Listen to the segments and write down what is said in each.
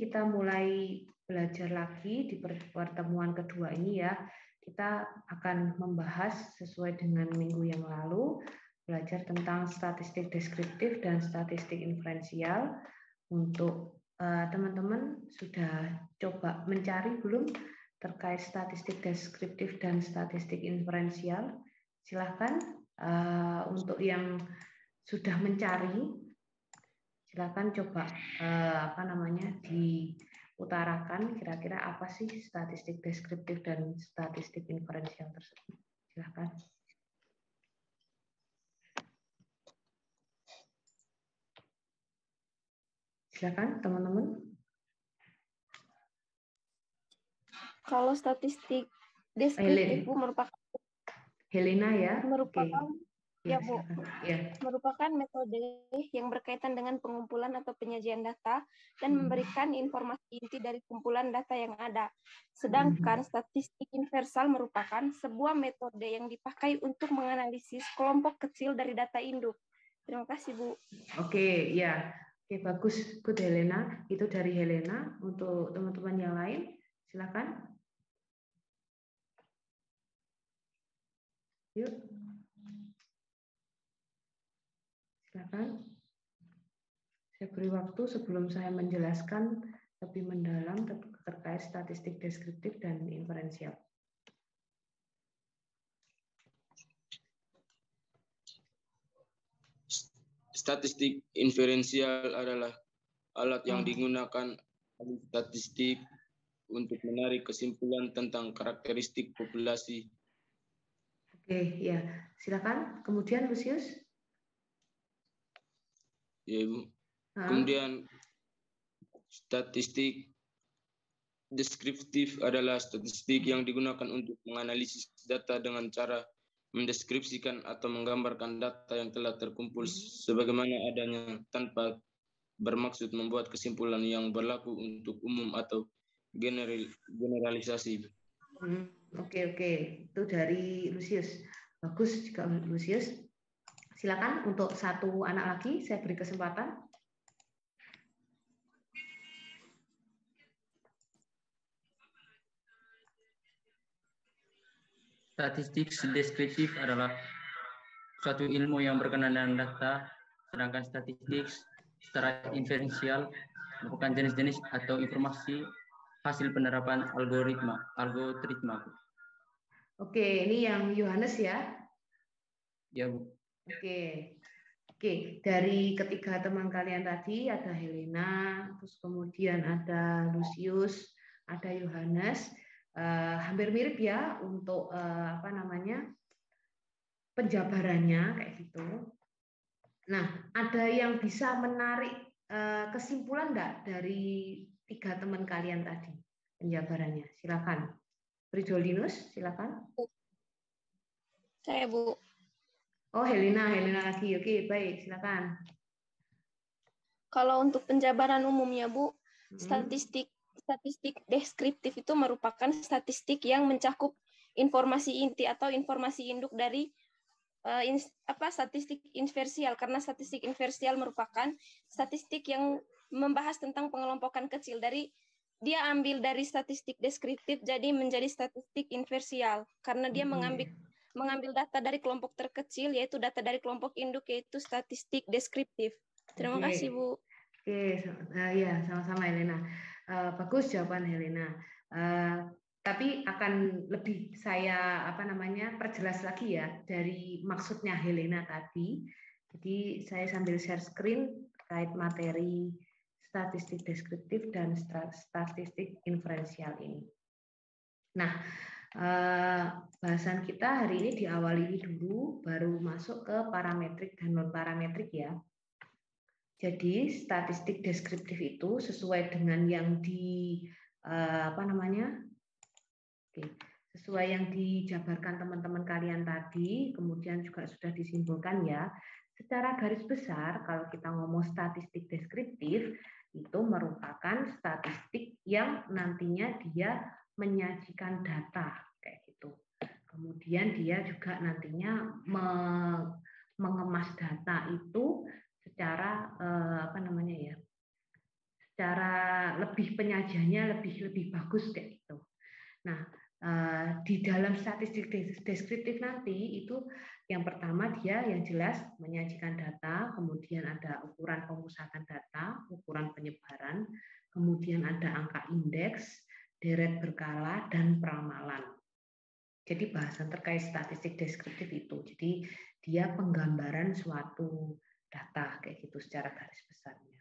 kita mulai belajar lagi di pertemuan kedua ini ya. Kita akan membahas sesuai dengan minggu yang lalu, belajar tentang statistik deskriptif dan statistik inferensial. Untuk teman-teman sudah coba mencari belum terkait statistik deskriptif dan statistik inferensial? Silahkan untuk yang sudah mencari, silakan coba diutarakan kira-kira apa sih statistik deskriptif dan statistik inferensial tersebut. Silakan. Silakan teman-teman. Kalau statistik deskriptif merupakan Helena ya. Ya, Bu. Ya. Merupakan metode yang berkaitan dengan pengumpulan atau penyajian data dan memberikan informasi inti dari kumpulan data yang ada. Sedangkan statistik inversal merupakan sebuah metode yang dipakai untuk menganalisis kelompok kecil dari data induk. Terima kasih, Bu. Oke, ya. Oke, bagus. Good, Helena. Itu dari Helena. Untuk teman-teman yang lain, silakan. Yuk. Silakan. Saya beri waktu sebelum saya menjelaskan lebih mendalam terkait statistik deskriptif dan inferensial. Statistik inferensial adalah alat yang digunakan ahli statistik untuk menarik kesimpulan tentang karakteristik populasi. Oke, ya. Silakan. Kemudian, Lucius. Ya, Ibu. Kemudian statistik deskriptif adalah statistik yang digunakan untuk menganalisis data dengan cara mendeskripsikan atau menggambarkan data yang telah terkumpul sebagaimana adanya tanpa bermaksud membuat kesimpulan yang berlaku untuk umum atau generalisasi. Oke. Itu dari Lucius. Bagus juga Lucius. Silakan untuk satu anak lagi, saya beri kesempatan. Statistik deskriptif adalah suatu ilmu yang berkenaan dengan data, sedangkan statistik secara inferensial merupakan jenis-jenis atau informasi hasil penerapan algoritma. Oke, ini yang Yohanes ya? Ya, Bu. Oke, dari ketiga teman kalian tadi ada Helena, terus kemudian ada Lucius, ada Yohanes, hampir mirip ya untuk penjabarannya kayak gitu. Nah, ada yang bisa menarik kesimpulan enggak dari tiga teman kalian tadi penjabarannya? Silakan. Prijolinus, silakan. Saya, Bu. Oh, Helena lagi. Oke, baik, silakan. Kalau untuk penjabaran umumnya, Bu, statistik deskriptif itu merupakan statistik yang mencakup informasi inti atau informasi induk dari statistik inversial, karena statistik inversial merupakan statistik yang membahas tentang pengelompokan kecil. Dia ambil dari statistik deskriptif jadi menjadi statistik inversial karena dia mengambil data dari kelompok terkecil, yaitu data dari kelompok induk, yaitu statistik deskriptif. Terima kasih, Bu. Oke, ya sama-sama Helena. Bagus jawaban Helena. Tapi akan lebih saya perjelas lagi ya dari maksudnya Helena tadi. Jadi saya sambil share screen terkait materi statistik deskriptif dan statistik inferensial ini. Nah, bahasan kita hari ini diawali dulu, baru masuk ke parametrik dan non parametrik ya. Jadi statistik deskriptif itu sesuai dengan yang sesuai yang dijabarkan teman-teman kalian tadi, kemudian juga sudah disimpulkan ya. Secara garis besar, kalau kita ngomong statistik deskriptif, itu merupakan statistik yang nantinya dia menyajikan data, kayak gitu. Kemudian dia juga nantinya mengemas data itu secara secara lebih penyajiannya lebih bagus kayak gitu. Nah, di dalam statistik deskriptif nanti itu yang pertama dia yang jelas menyajikan data, kemudian ada ukuran pemusatan data, ukuran penyebaran, kemudian ada angka indeks, deret berkala, dan peramalan. Jadi bahasan terkait statistik deskriptif itu. Jadi dia penggambaran suatu data kayak gitu secara garis besarnya.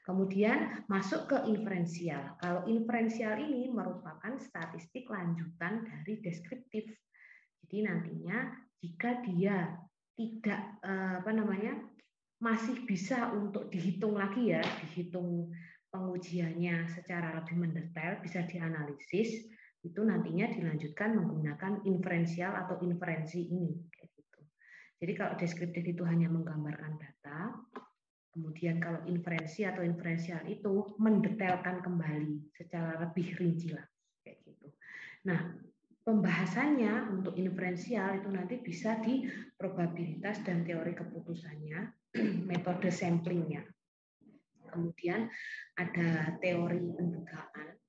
Kemudian masuk ke inferensial. Kalau inferensial ini merupakan statistik lanjutan dari deskriptif. Jadi nantinya jika dia tidak masih bisa untuk dihitung lagi ya, dihitung pengujiannya secara lebih mendetail, bisa dianalisis, itu nantinya dilanjutkan menggunakan inferensial atau inferensi ini kayak gitu. Jadi kalau deskriptif itu hanya menggambarkan data, kemudian kalau inferensi atau inferensial itu mendetailkan kembali secara lebih rinci lah kayak gitu. Nah, pembahasannya untuk inferensial itu nanti bisa di probabilitas dan teori keputusannya, metode samplingnya. Kemudian ada teori pendugaan,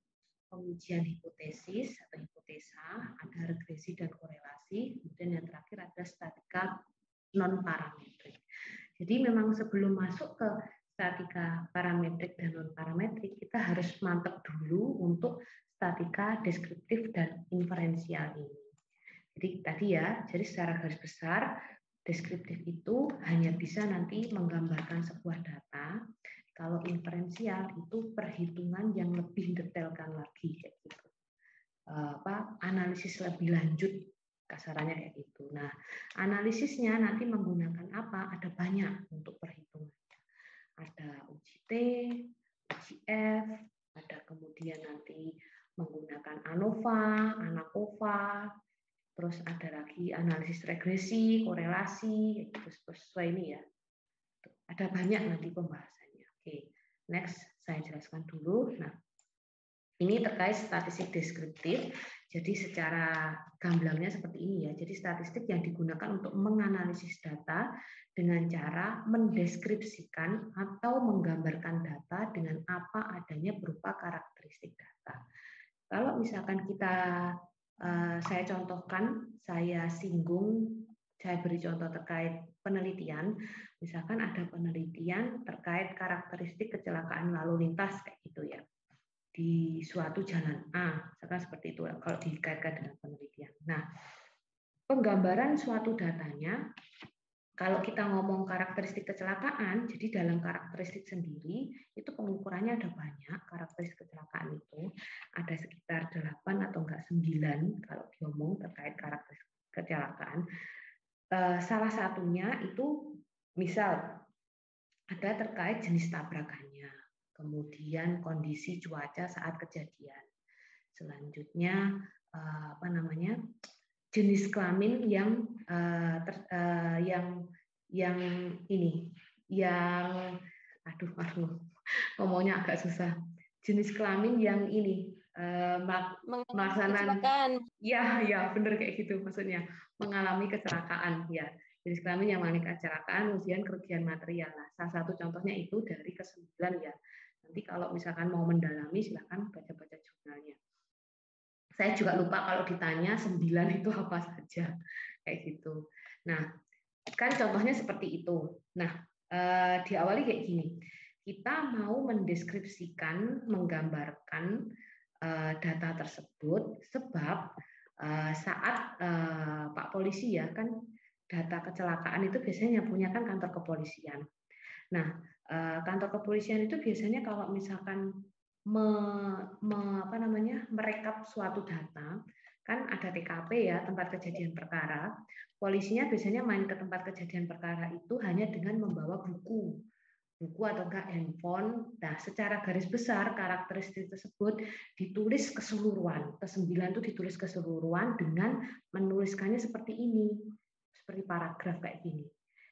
pengujian hipotesis atau hipotesa, ada regresi dan korelasi, kemudian yang terakhir ada statika non parametrik. Jadi memang sebelum masuk ke statika parametrik dan non parametrik, kita harus mantap dulu untuk statika deskriptif dan inferensial ini. Jadi tadi ya, jadi secara garis besar deskriptif itu hanya bisa nanti menggambarkan sebuah data. Kalau inferensial itu perhitungan yang lebih detailkan lagi kayak gitu. Analisis lebih lanjut kasarannya kayak gitu. Nah, analisisnya nanti menggunakan apa? Ada banyak untuk perhitungannya. Ada UJT, UJF, ada kemudian nanti menggunakan ANOVA, ANACOVA, terus ada lagi analisis regresi, korelasi, gitu sesuai ini ya. Ada banyak nanti pembahasannya. Oke, next saya jelaskan dulu. Nah, ini terkait statistik deskriptif. Jadi secara gamblangnya seperti ini ya. Jadi statistik yang digunakan untuk menganalisis data dengan cara mendeskripsikan atau menggambarkan data dengan apa adanya berupa karakteristik data. Kalau misalkan saya contohkan, saya singgung, saya beri contoh terkait penelitian. Misalkan ada penelitian terkait karakteristik kecelakaan lalu lintas kayak gitu ya. Di suatu jalan A, misalkan seperti itu kalau dikaitkan dengan penelitian. Nah, penggambaran suatu datanya, kalau kita ngomong karakteristik kecelakaan, jadi dalam karakteristik sendiri, itu pengukurannya ada banyak, karakteristik kecelakaan itu, ada sekitar 8 atau enggak 9, kalau diomong terkait karakteristik kecelakaan. Salah satunya itu, misal, ada terkait jenis tabrakannya, kemudian kondisi cuaca saat kejadian. Selanjutnya jenis kelamin yang ngomongnya agak susah. Jenis kelamin yang ini melaksanakan ya benar kayak gitu maksudnya, mengalami kecelakaan ya. Jenis kelamin yang mengalami kecelakaan, kemudian kerugian material. Nah, salah satu contohnya itu dari ke-9 ya. Nanti kalau misalkan mau mendalami silakan baca-baca jurnalnya. Saya juga lupa kalau ditanya 9 itu apa saja kayak gitu. Nah, kan contohnya seperti itu. Nah, diawali kayak gini. Kita mau mendeskripsikan, menggambarkan data tersebut sebab saat Pak Polisi ya kan data kecelakaan itu biasanya punya kan kantor kepolisian. Nah, kantor kepolisian itu biasanya kalau misalkan merekap suatu data, kan ada TKP ya, tempat kejadian perkara. Polisinya biasanya main ke tempat kejadian perkara itu hanya dengan membawa buku atau enggak handphone. Nah, secara garis besar karakteristik tersebut ditulis keseluruhan. Ke-9 itu ditulis keseluruhan dengan menuliskannya seperti ini, seperti paragraf kayak gini.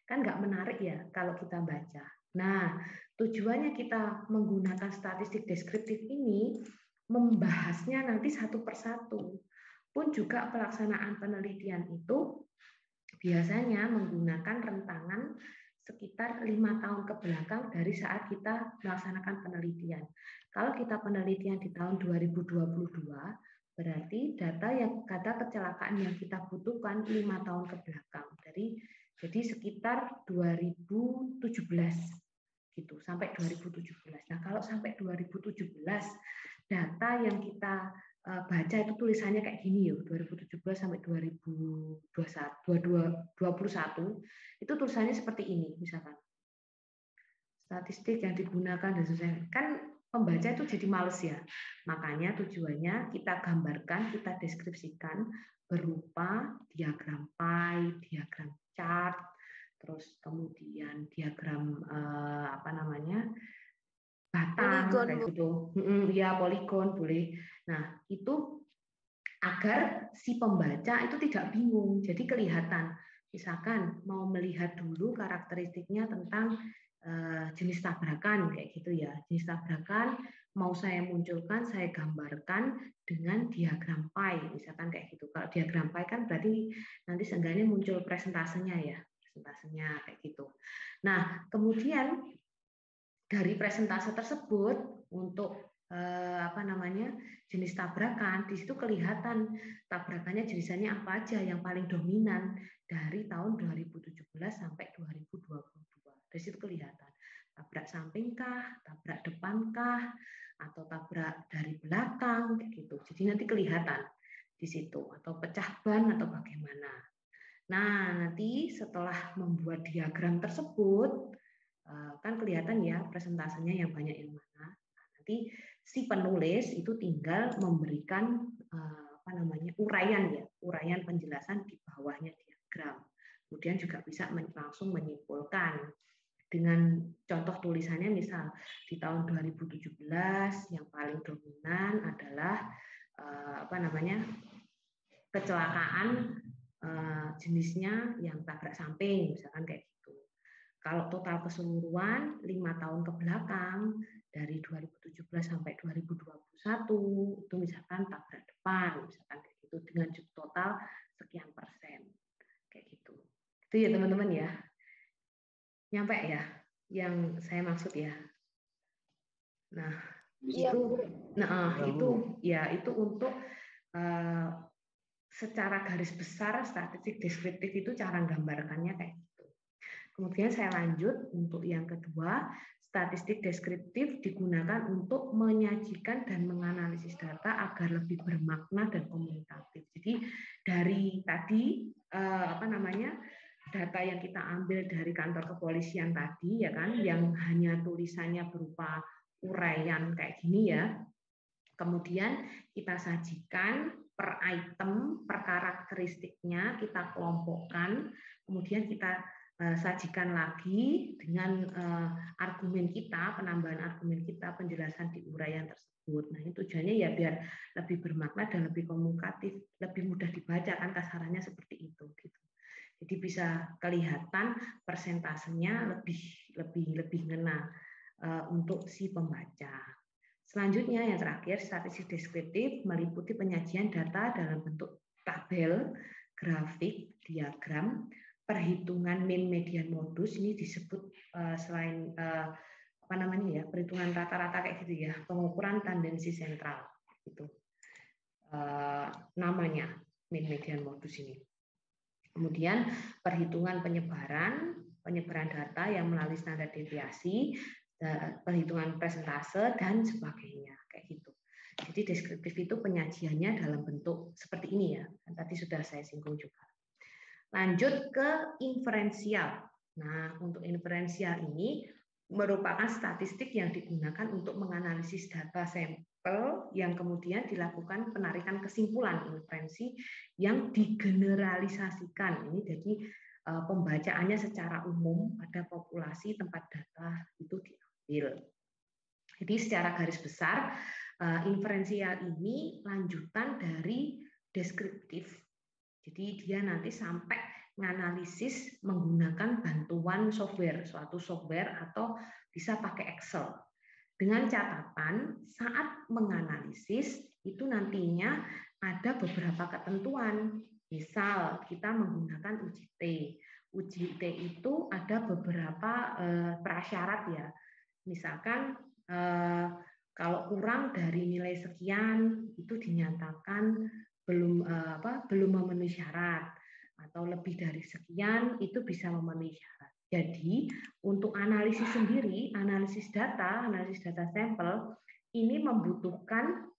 Kan nggak menarik ya kalau kita baca. Nah, tujuannya kita menggunakan statistik deskriptif ini membahasnya nanti satu persatu. Pun juga pelaksanaan penelitian itu biasanya menggunakan rentangan sekitar 5 tahun ke belakang dari saat kita melaksanakan penelitian. Kalau kita penelitian di tahun 2022, berarti data kecelakaan yang kita butuhkan 5 tahun ke belakang. Jadi sekitar 2017 gitu, sampai 2017. Nah, kalau sampai 2017 data yang kita baca itu tulisannya kayak gini ya, 2017 sampai 2021 itu tulisannya seperti ini, misalkan statistik yang digunakan dan sebagainya. Kan pembaca itu jadi males ya, makanya tujuannya kita gambarkan, kita deskripsikan berupa diagram pie, diagram chart, terus kemudian diagram batang poligon, kayak gitu, ya poligon boleh. Nah itu agar si pembaca itu tidak bingung, jadi kelihatan. Misalkan mau melihat dulu karakteristiknya tentang jenis tabrakan kayak gitu ya. Jenis tabrakan mau saya munculkan, saya gambarkan dengan diagram pie, misalkan kayak gitu. Kalau diagram pie kan berarti nanti seenggaknya muncul presentasenya ya, presentasenya kayak gitu. Nah kemudian dari presentase tersebut untuk jenis tabrakan, di situ kelihatan tabrakannya jenisnya apa aja yang paling dominan dari tahun 2017 sampai 2022. Dari situ kelihatan tabrak sampingkah, tabrak depankah, atau tabrak dari belakang gitu. Jadi nanti kelihatan di situ, atau pecah ban atau bagaimana. Nah, nanti setelah membuat diagram tersebut kan kelihatan ya presentasenya yang banyak yang mana. Nanti si penulis itu tinggal memberikan uraian penjelasan di bawahnya diagram. Kemudian juga bisa langsung menyimpulkan dengan contoh tulisannya, misal di tahun 2017 yang paling dominan adalah kecelakaan jenisnya yang tabrak samping, misalkan kayak gitu. Kalau total keseluruhan 5 tahun ke belakang dari 2017 sampai 2021 itu misalkan tabrak depan, misalkan kayak gitu dengan total sekian persen kayak gitu. Itu ya teman-teman ya. Nyampe ya yang saya maksud ya. Nah, itu untuk secara garis besar statistik deskriptif itu cara gambarkannya kayak gitu. Kemudian saya lanjut untuk yang kedua, statistik deskriptif digunakan untuk menyajikan dan menganalisis data agar lebih bermakna dan komunikatif. Jadi dari tadi data yang kita ambil dari kantor kepolisian tadi ya kan, yang hanya tulisannya berupa uraian kayak gini ya. Kemudian kita sajikan per item, per karakteristiknya kita kelompokkan, kemudian kita sajikan lagi dengan argumen kita, penambahan argumen kita, penjelasan di uraian tersebut. Nah, ini tujuannya ya biar lebih bermakna dan lebih komunikatif, lebih mudah dibaca kan, kasarannya seperti itu gitu. Jadi bisa kelihatan persentasenya lebih ngena untuk si pembaca. Selanjutnya yang terakhir, statistik deskriptif meliputi penyajian data dalam bentuk tabel, grafik, diagram, perhitungan mean median modus, ini disebut selain perhitungan rata-rata kayak gitu ya, pengukuran tendensi sentral itu namanya mean median modus ini. Kemudian perhitungan penyebaran data yang melalui standar deviasi, perhitungan persentase dan sebagainya kayak gitu. Jadi deskriptif itu penyajiannya dalam bentuk seperti ini ya. Tadi sudah saya singgung juga. Lanjut ke inferensial. Nah, untuk inferensial ini merupakan statistik yang digunakan untuk menganalisis data sampel yang kemudian dilakukan penarikan kesimpulan inferensi yang digeneralisasikan. Ini jadi pembacaannya secara umum pada populasi tempat data itu diambil. Jadi secara garis besar inferensial ini lanjutan dari deskriptif. Jadi dia nanti sampai menganalisis menggunakan bantuan software, suatu software atau bisa pakai Excel. Dengan catatan saat menganalisis itu nantinya ada beberapa ketentuan. Misal kita menggunakan UJT. uji ITE itu ada beberapa prasyarat ya. Misalkan kalau kurang dari nilai sekian itu dinyatakan belum memenuhi syarat, atau lebih dari sekian itu bisa memenuhi syarat. Jadi untuk analisis sendiri, analisis data sampel ini membutuhkan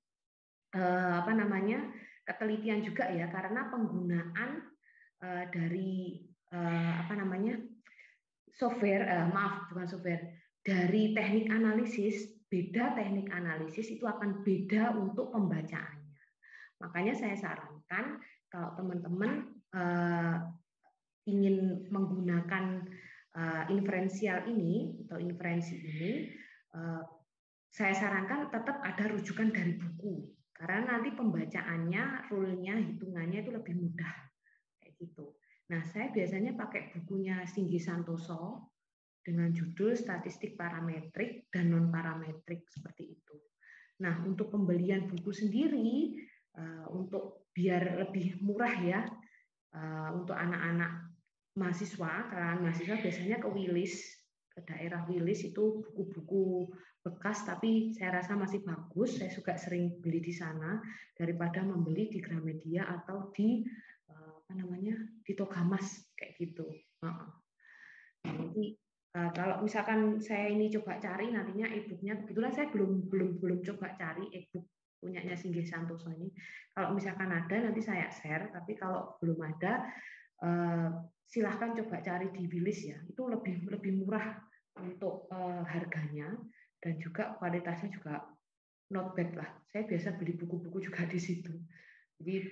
ketelitian juga ya, karena penggunaan dari dari teknik analisis, beda teknik analisis itu akan beda untuk pembacaannya. Makanya saya sarankan kalau teman-teman ingin menggunakan inferensial ini atau inferensi ini, saya sarankan tetap ada rujukan dari buku, karena nanti pembacaannya, rule-nya, hitungannya itu lebih mudah kayak gitu. Nah, saya biasanya pakai bukunya Singgi Santoso dengan judul Statistik Parametrik dan Non-Parametrik seperti itu. Nah, untuk pembelian buku sendiri, untuk biar lebih murah ya, untuk anak-anak mahasiswa, kalangan mahasiswa biasanya ke Wilis, ke daerah Wilis itu buku-buku bekas, tapi saya rasa masih bagus. Saya juga sering beli di sana daripada membeli di Gramedia atau di di Togamas kayak gitu. Nanti kalau misalkan saya ini coba cari nantinya e-booknya, kebetulan saya belum coba cari e-book punyanya Singgi Santoso ini. Kalau misalkan ada nanti saya share, tapi kalau belum ada silahkan coba cari di Wilis ya. Itu lebih murah untuk harganya, dan juga kualitasnya juga not bad lah. Saya biasa beli buku-buku juga di situ. Jadi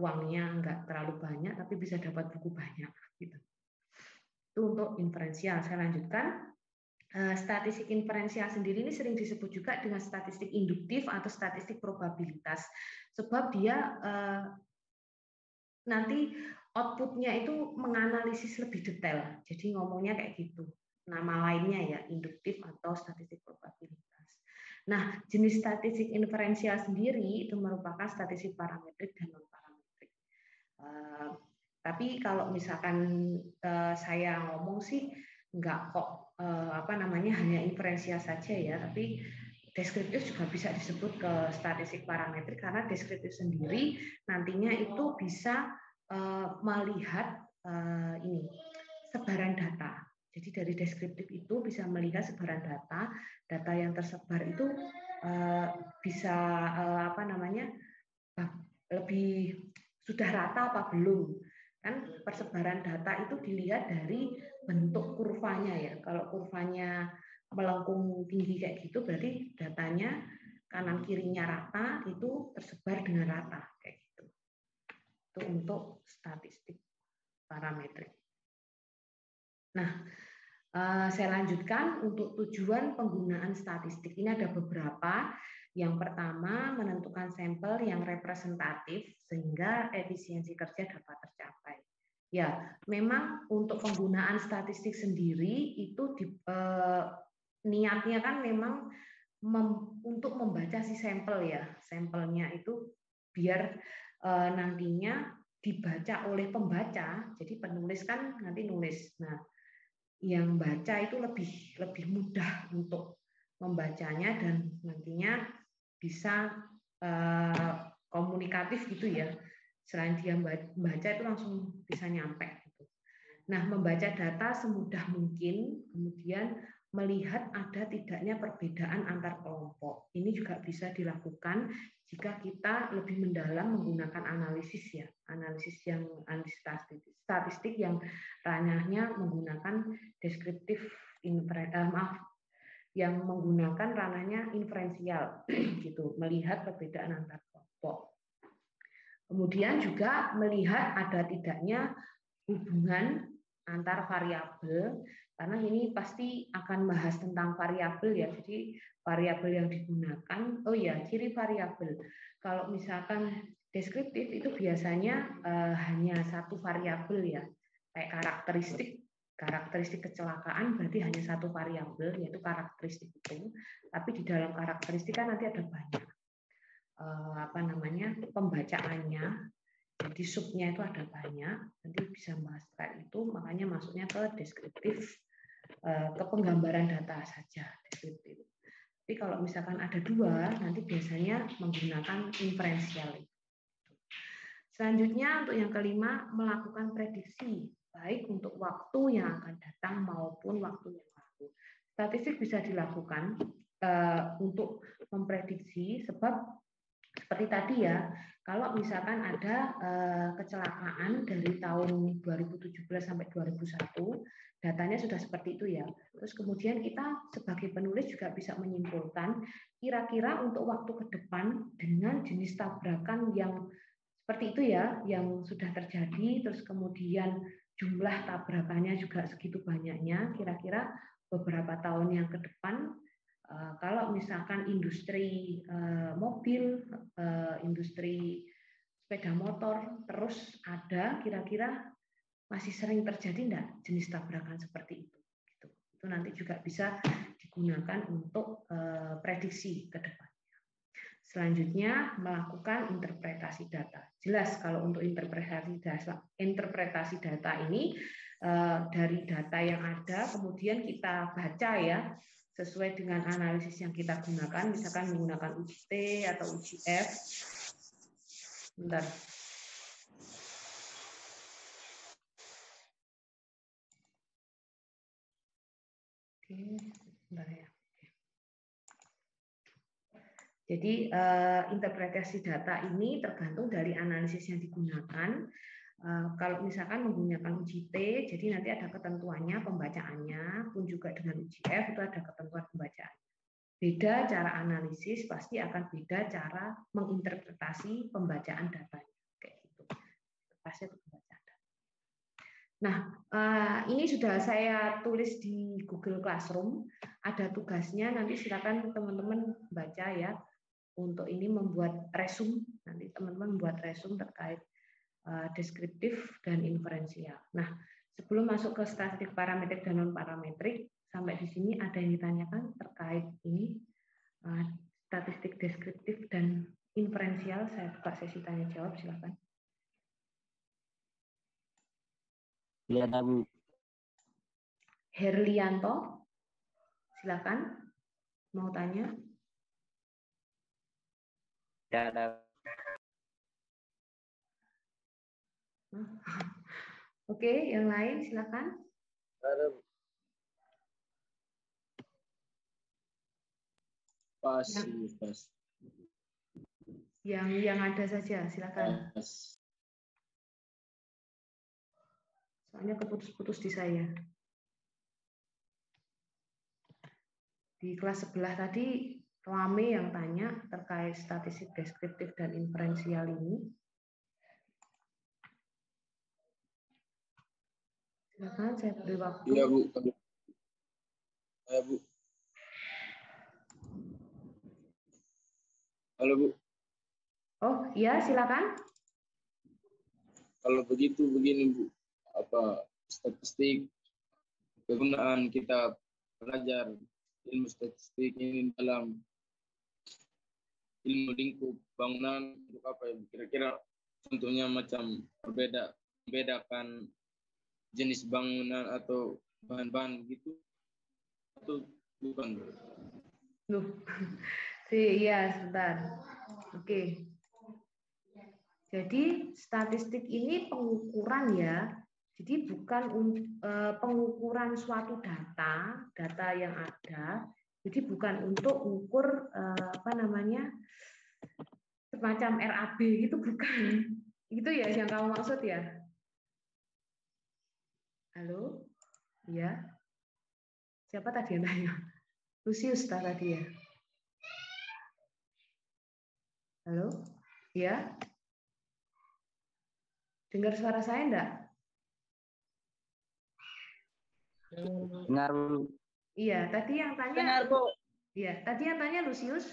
uangnya nggak terlalu banyak, tapi bisa dapat buku banyak gitu. Itu untuk inferensial. Saya lanjutkan. Statistik inferensial sendiri ini sering disebut juga dengan statistik induktif atau statistik probabilitas, sebab dia nanti outputnya itu menganalisis lebih detail. Jadi ngomongnya kayak gitu. Nama lainnya ya induktif atau statistik probabilitas. Nah, jenis statistik inferensial sendiri itu merupakan statistik parametrik dan non parametrik. Tapi kalau misalkan saya ngomong sih enggak kok hanya inferensial saja ya, tapi deskriptif juga bisa disebut ke statistik parametrik, karena deskriptif sendiri nantinya itu bisa melihat sebaran data. Jadi dari deskriptif itu bisa melihat sebaran data yang tersebar itu bisa lebih sudah rata apa belum. Kan persebaran data itu dilihat dari bentuk kurvanya ya. Kalau kurvanya melengkung tinggi kayak gitu, berarti datanya kanan kirinya rata, itu tersebar dengan rata kayak gitu. Itu untuk statistik parametrik. Nah, saya lanjutkan untuk tujuan penggunaan statistik. Ini ada beberapa. Yang pertama, menentukan sampel yang representatif sehingga efisiensi kerja dapat tercapai. Ya, memang untuk penggunaan statistik sendiri itu niatnya kan memang untuk membaca si sampel ya. Sampelnya itu biar nantinya dibaca oleh pembaca. Jadi penulis kan nanti nulis. Nah, yang baca itu lebih mudah untuk membacanya dan nantinya bisa komunikatif gitu ya. Selain dia baca itu langsung bisa nyampe gitu. Nah, membaca data semudah mungkin, kemudian melihat ada tidaknya perbedaan antar kelompok. Ini juga bisa dilakukan jika kita lebih mendalam menggunakan analisis ya, analisis statistik yang ranahnya menggunakan deskriptif yang menggunakan ranahnya inferensial gitu, melihat perbedaan antar kelompok. Kemudian juga melihat ada tidaknya hubungan antar variabel, karena ini pasti akan bahas tentang variabel ya. Jadi variabel yang digunakan, ciri variabel. Kalau misalkan deskriptif itu biasanya hanya satu variabel ya, kayak karakteristik kecelakaan berarti hanya satu variabel, yaitu karakteristik itu. Tapi di dalam karakteristik kan nanti ada banyak pembacaannya. Jadi subnya itu ada banyak, nanti bisa bahas terkait itu, makanya masuknya ke deskriptif, ke penggambaran data saja, deskriptif. Tapi kalau misalkan ada dua, nanti biasanya menggunakan inferensial. Selanjutnya untuk yang kelima, melakukan prediksi, baik untuk waktu yang akan datang maupun waktu yang lalu. Statistik bisa dilakukan untuk memprediksi, sebab seperti tadi ya, kalau misalkan ada kecelakaan dari tahun 2017 sampai 2001, datanya sudah seperti itu ya. Terus kemudian kita sebagai penulis juga bisa menyimpulkan kira-kira untuk waktu ke depan dengan jenis tabrakan yang seperti itu ya, yang sudah terjadi, terus kemudian jumlah tabrakannya juga segitu banyaknya, kira-kira beberapa tahun yang ke depan, kalau misalkan industri mobil, industri sepeda motor terus ada, kira-kira masih sering terjadi enggak jenis tabrakan seperti itu? Itu nanti juga bisa digunakan untuk prediksi ke depan. Selanjutnya, melakukan interpretasi data. Jelas kalau untuk interpretasi data ini dari data yang ada, kemudian kita baca ya, sesuai dengan analisis yang kita gunakan, misalkan menggunakan uji T atau uji F. Bentar. Oke, bentar ya. Jadi interpretasi data ini tergantung dari analisis yang digunakan. Kalau misalkan menggunakan uji T, jadi nanti ada ketentuannya pembacaannya, pun juga dengan uji F itu ada ketentuan pembacaan. Beda cara analisis, pasti akan beda cara menginterpretasi pembacaan datanya. Kayak gitu. Pasti itu pembacaan data. Nah, ini sudah saya tulis di Google Classroom. Ada tugasnya, nanti silakan teman-teman baca ya. Untuk ini membuat resume, nanti teman-teman membuat resume terkait deskriptif dan inferensial. Nah, sebelum masuk ke statistik parametrik dan non parametrik, sampai di sini ada yang ditanyakan terkait ini statistik deskriptif dan inferensial. Saya buka sesi tanya jawab, silakan. Ya, Bu. Herlianto, silakan. Mau tanya? Tidak ada. Oke, yang lain silakan. Ada. Pas. Yang ada saja, silakan. Pas. Soalnya keputus-putus di saya. Di kelas sebelah tadi rame yang tanya terkait statistik deskriptif dan inferensial ini. Silakan, saya beri waktu. Iya, Bu. Bu. Halo, Bu. Oh, iya, silakan. Kalau begitu begini, Bu. Statistik kegunaan kita belajar ilmu statistik ini dalam ilmu lingkup bangunan untuk apa ya? Kira-kira contohnya macam membedakan jenis bangunan atau bahan-bahan gitu atau bukan? Loh. Iya, sebentar. Oke. Jadi statistik ini pengukuran ya. Jadi bukan pengukuran suatu data yang ada. Jadi bukan untuk ukur semacam RAB gitu, bukan. Itu ya yang kamu maksud ya? Halo? Iya. Siapa tadi yang tanya? Lucius tadi ya? Halo? Iya? Dengar suara saya enggak? Dengar, Bu. Iya, tadi yang tanya. Benar, Bu. Iya, tadi yang tanya Lucius.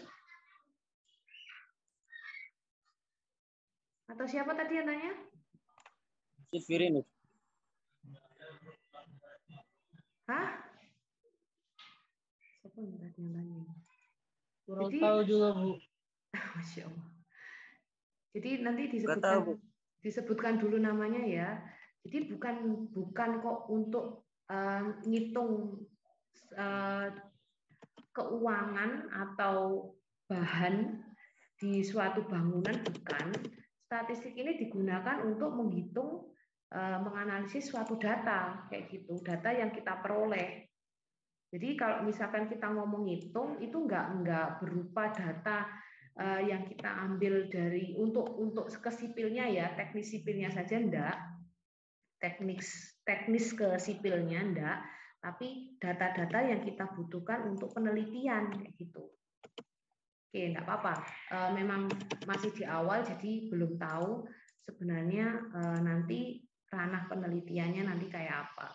Atau siapa tadi yang tanya? Si Firinus. Hah? Siapa yang tadi yang tanya? Kurang tahu juga, Bu. Masya Allah. Jadi nanti Nggak tahu, Bu. disebutkan dulu namanya ya. Jadi bukan kok untuk ngitung keuangan atau bahan di suatu bangunan, bukan. Statistik ini digunakan untuk menghitung, menganalisis suatu data kayak gitu, data yang kita peroleh. Jadi kalau misalkan kita ngomong hitung itu nggak berupa data yang kita ambil dari untuk ke sipilnya ya, teknis sipilnya saja enggak, teknis ke sipilnya enggak, tapi data-data yang kita butuhkan untuk penelitian kayak gitu. Oke, enggak apa-apa. Memang masih di awal jadi belum tahu sebenarnya nanti ranah penelitiannya nanti kayak apa.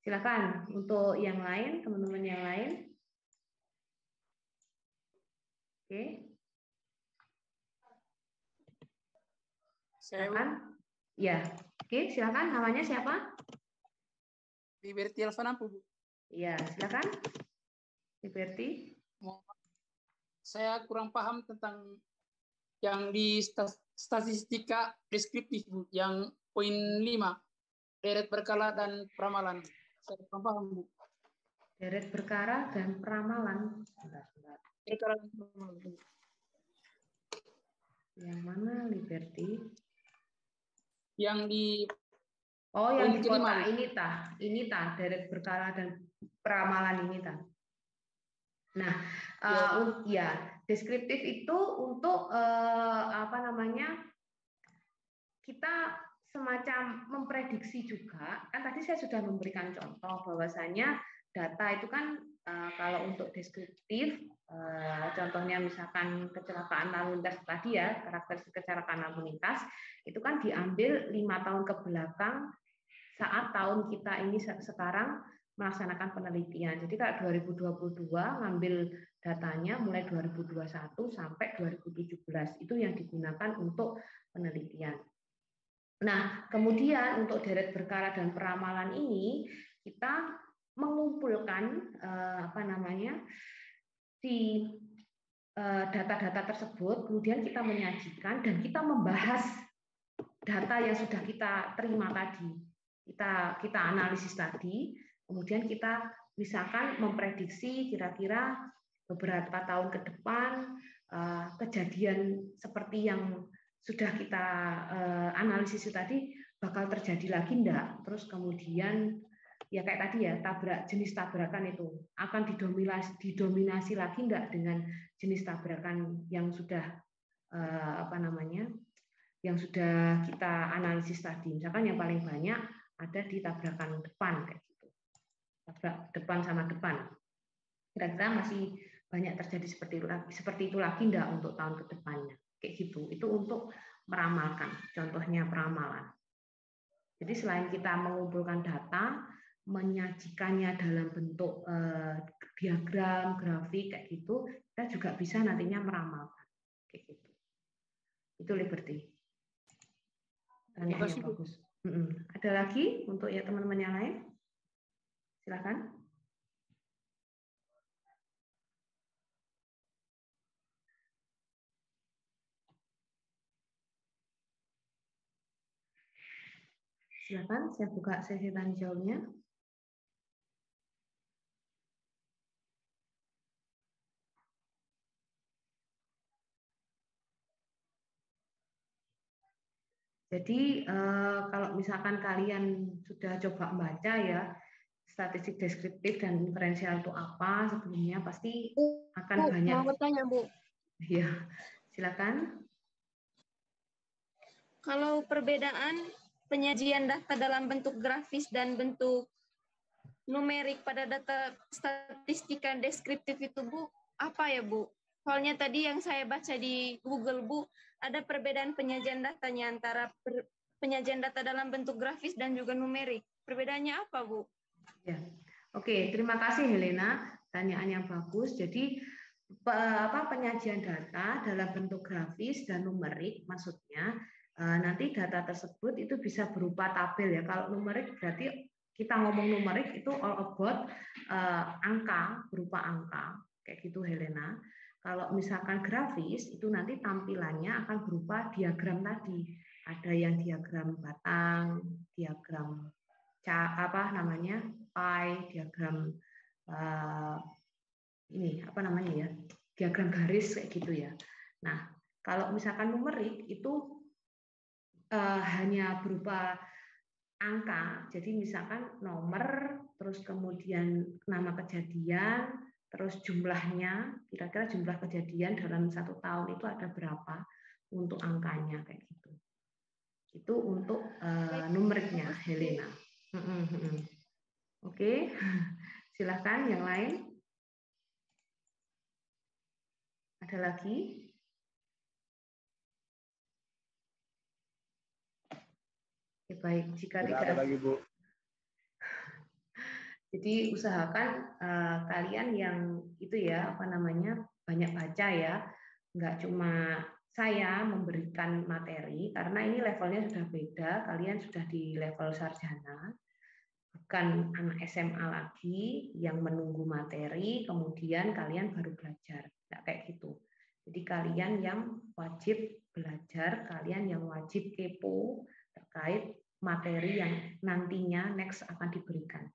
Silakan untuk yang lain, teman-teman yang lain. Oke. Silakan. Ya. Oke, silakan. Namanya siapa? Liberty Alfana, Bu. Iya, silakan. Liberty. Saya kurang paham tentang yang di statistika deskriptif, Bu, yang poin 5, deret berkala dan peramalan. Saya kurang paham, Bu. Deret perkara dan peramalan. Sebentar. Perkara dan peramalan, Bu. Yang mana, Liberty? Yang di yang di kotak ini tah, deret perkara dan peramalan ini tah. Nah, deskriptif itu untuk kita semacam memprediksi juga. Kan tadi saya sudah memberikan contoh bahwasanya data itu kan kalau untuk deskriptif, contohnya misalkan kecelakaan lalu lintas tadi ya, karakteristik kecelakaan lalu lintas itu kan diambil 5 tahun ke belakang saat tahun kita ini sekarang melaksanakan penelitian. Jadi kalau 2022 ngambil datanya mulai 2021 sampai 2017 itu yang digunakan untuk penelitian. Nah, kemudian untuk deret perkara dan peramalan ini kita mengumpulkan data-data tersebut, kemudian kita menyajikan dan kita membahas data yang sudah kita terima tadi. Kita analisis tadi, kemudian kita misalkan memprediksi kira-kira beberapa tahun ke depan kejadian seperti yang sudah kita analisis tadi bakal terjadi lagi enggak. Terus kemudian ya kayak tadi ya, jenis tabrakan itu akan didominasi lagi enggak dengan jenis tabrakan yang sudah yang sudah kita analisis tadi. Misalkan yang paling banyak ada di tabrakan depan kayak gitu. Tabrak depan sama depan. Kira-kira masih banyak terjadi seperti itu lagi enggak untuk tahun ke depannya. Kayak gitu. Itu untuk meramalkan, contohnya peramalan. Jadi selain kita mengumpulkan data, menyajikannya dalam bentuk diagram, grafik kayak gitu, kita juga bisa nantinya meramalkan. Kayak gitu. Itu Liberty. Tanya yang bagus. Ada lagi untuk ya teman-teman yang lain? Silakan. Silakan, saya buka sesi tanya jawabnya. Jadi kalau misalkan kalian sudah coba membaca ya statistik deskriptif dan inferensial itu apa sebelumnya, pasti akan banyak. Mau bertanya, Bu. Ya, silakan. Kalau perbedaan penyajian data dalam bentuk grafis dan bentuk numerik pada data statistika deskriptif itu, Bu, apa ya, Bu? Soalnya tadi yang saya baca di Google, Bu, ada perbedaan penyajian datanya antara penyajian data dalam bentuk grafis dan juga numerik. Perbedaannya apa, Bu? Ya. Oke, terima kasih Helena. Tanyaan yang bagus. Jadi penyajian data dalam bentuk grafis dan numerik maksudnya nanti data tersebut itu bisa berupa tabel ya. Kalau numerik berarti kita ngomong numerik itu all about angka, berupa angka kayak gitu Helena. Kalau misalkan grafis itu nanti tampilannya akan berupa diagram tadi. Ada yang diagram batang, diagram pie, diagram ini apa namanya ya, diagram garis kayak gitu ya. Nah, kalau misalkan numerik itu hanya berupa angka, jadi misalkan nomor, terus kemudian nama kejadian, terus jumlahnya, kira-kira jumlah kejadian dalam 1 tahun itu ada berapa untuk angkanya kayak gitu. Itu untuk numeriknya, Helena. Oke, silahkan yang lain. Ada lagi? Ya, baik, jika tidak ada lagi, Bu. Jadi usahakan kalian yang itu ya, apa namanya, banyak baca ya, nggak cuma saya memberikan materi, karena ini levelnya sudah beda, kalian sudah di level sarjana, bukan anak SMA lagi yang menunggu materi, kemudian kalian baru belajar, nggak kayak gitu. Jadi kalian yang wajib belajar, kalian yang wajib kepo terkait materi yang nantinya next akan diberikan.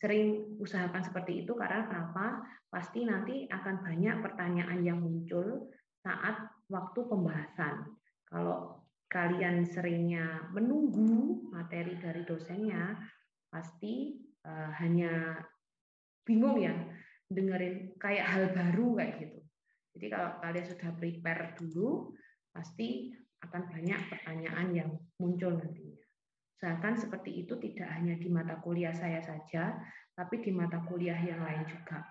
Sering usahakan seperti itu karena kenapa? Pasti nanti akan banyak pertanyaan yang muncul saat waktu pembahasan. Kalau kalian seringnya menunggu materi dari dosennya, pasti hanya bingung ya, dengerin kayak hal baru kayak gitu. Jadi kalau kalian sudah prepare dulu, pasti akan banyak pertanyaan yang muncul nantinya. Usahakan seperti itu tidak hanya di mata kuliah saya saja, tapi di mata kuliah yang lain juga.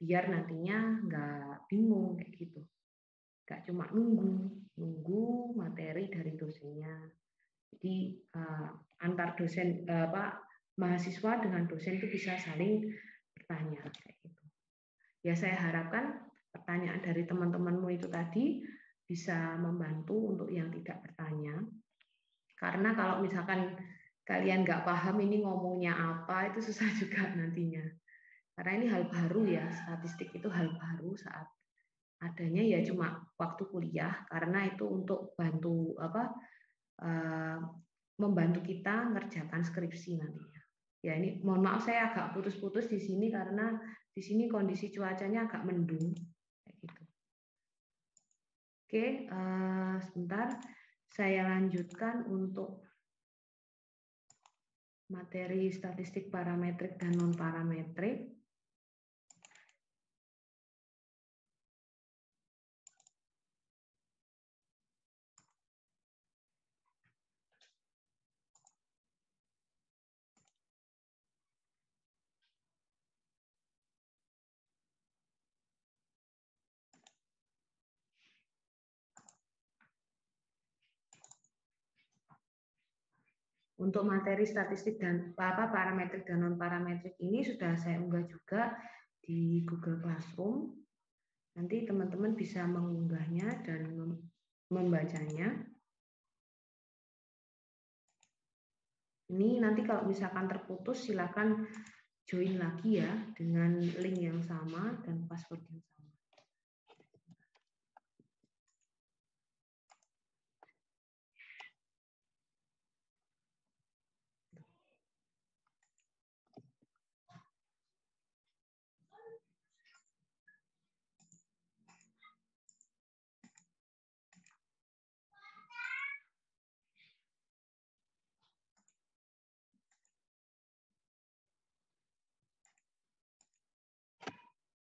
Biar nantinya nggak bingung kayak gitu. Nggak cuma nunggu materi dari dosennya. Jadi antar dosen mahasiswa dengan dosen itu bisa saling bertanya kayak gitu. Ya saya harapkan pertanyaan dari teman-temanmu itu tadi bisa membantu untuk yang tidak bertanya. Karena kalau misalkan kalian nggak paham ini ngomongnya apa, itu susah juga nantinya. Karena ini hal baru ya, statistik itu hal baru saat adanya ya cuma waktu kuliah, karena itu untuk bantu membantu kita ngerjakan skripsi nantinya. Ya ini mohon maaf saya agak putus-putus di sini karena di sini kondisi cuacanya agak mendung kayak gitu. Oke, sebentar. Saya lanjutkan untuk materi statistik parametrik dan non-parametrik. Untuk materi statistik dan parametrik dan non parametrik ini sudah saya unggah juga di Google Classroom. Nanti teman-teman bisa mengunggahnya dan membacanya. Ini nanti kalau misalkan terputus silakan join lagi ya dengan link yang sama dan password yang sama.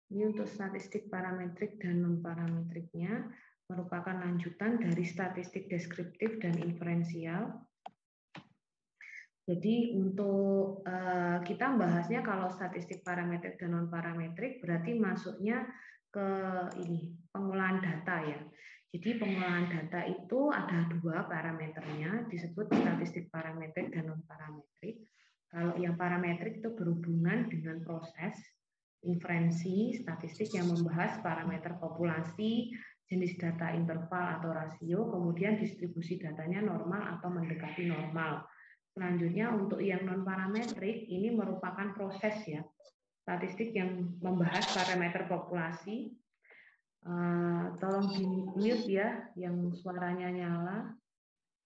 Ini untuk statistik parametrik dan non-parametriknya merupakan lanjutan dari statistik deskriptif dan inferensial. Jadi untuk kita membahasnya kalau statistik parametrik dan non-parametrik berarti masuknya ke ini pengolahan data ya. Jadi pengolahan data itu ada 2 parameternya, disebut statistik parametrik dan non-parametrik. Kalau yang parametrik itu berhubungan dengan proses inferensi statistik yang membahas parameter populasi, jenis data interval atau rasio, kemudian distribusi datanya normal atau mendekati normal. Selanjutnya untuk yang non-parametrik ini merupakan proses ya, statistik yang membahas parameter populasi. Tolong di mute ya, yang suaranya nyala.